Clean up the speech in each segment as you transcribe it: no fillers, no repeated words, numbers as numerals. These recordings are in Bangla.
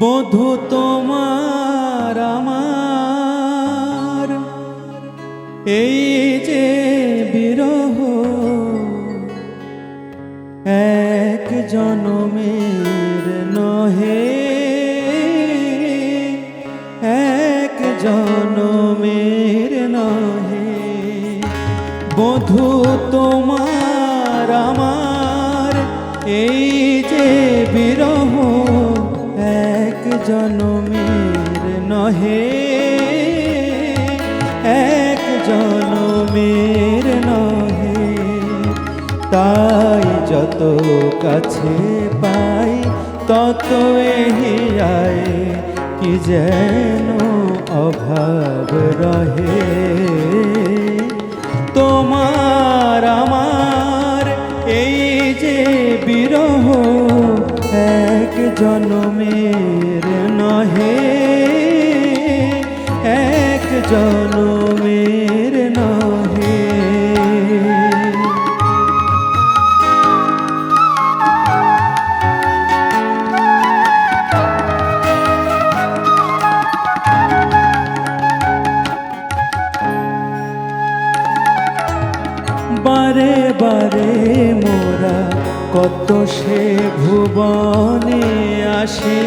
বধূ তোমার আমার এই যে বিরহ, এক জনমের নহে, এক জনমের নহে। বধূ তোমার আমার এই যে বিরহ, এক জনমের নহে, এক জনমের নহে। তাই যত কাছে পাই তত এহিয়ায় কি যেন অভাব রহে। তোমার আমার এই যে বিরহ, এক জনমের নহে, এক জনমের নহে। বারে বারে মোরা কত সে ভুবনে আসি,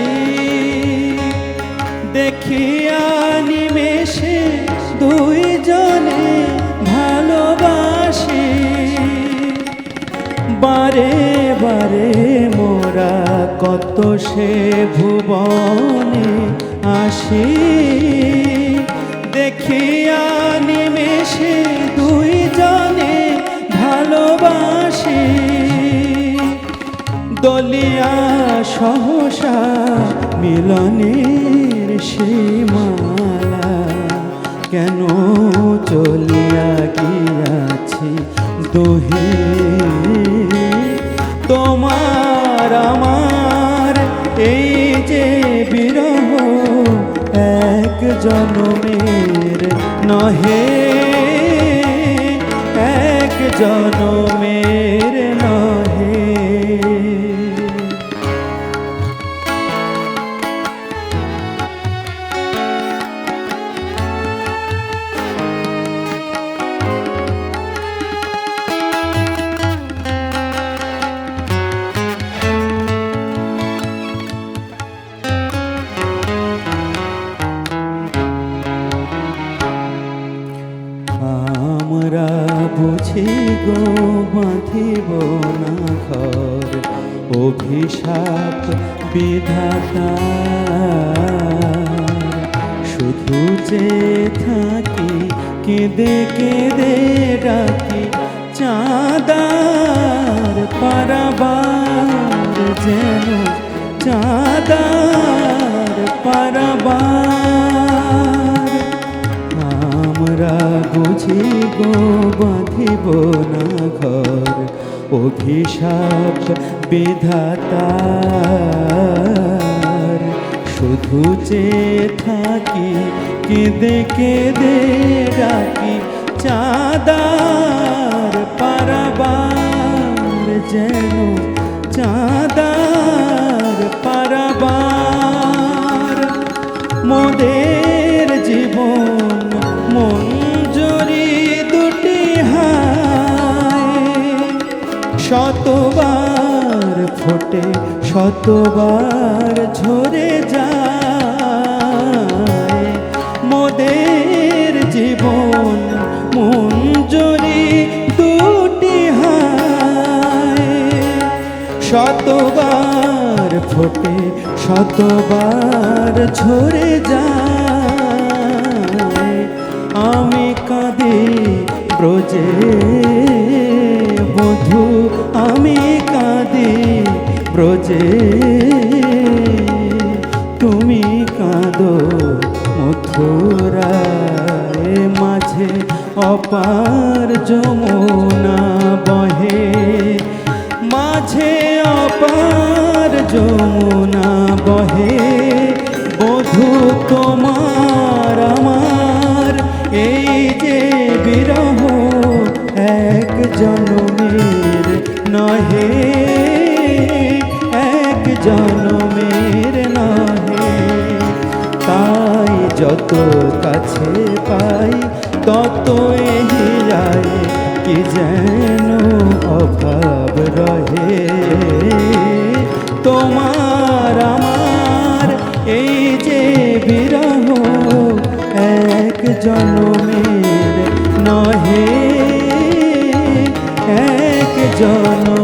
দেখিয়া নিমেষে দুইজনে ভালোবাসি। বারে বারে মোরা কত সে ভুবনে আসি, দেখিয়া নিমেষে দুইজনে ভালোবাসি। দলিয়া সহসা মিলনের সীমালা, কেন চলিয়া গিয়াছি দুহে। তোমার আমার এই যে বিরহ, এক জনমের নহে, এক জনমের নহে। আমরা বুঝি গো বাঁধিব না ঘর, অভিশাপ বিধাতার। শুধু যে থাকি কেঁদে কেঁদে ডাকি, চাঁদার পারাবার যেন চাঁদার পারাবার। আমরা বুঝি গো বাঁধিব না ঘর, অভিশাপ বিধাতার। শুধু যে থাকি কেঁদে কেঁদে ডাকি, চাঁদার পারাবার যেন চাঁদার পারাবার। মোদের জীবন মঞ্জুরি দুটি হায়, শতবার ফোটে শতবার ঝরে যায়। মোদের জীবন মঞ্জুরি দুটি হায়, শতবার ফোটে শতবার ঝরে যায়। আমি কাঁদি ব্রজে বধূ, আমি কাঁদি ব্রজে, তুমি কাঁদো মথুরায়। মাঝে অপার যমুনা বহে, মাঝে অপার যমুনা বহে। জনমের নহে। তাই যত কাছে পাই তত এহিয়ায় কি যেন অভাব রহে। তোমার আমার এই যে বিরহ এক জনমের নহে, এক জনমের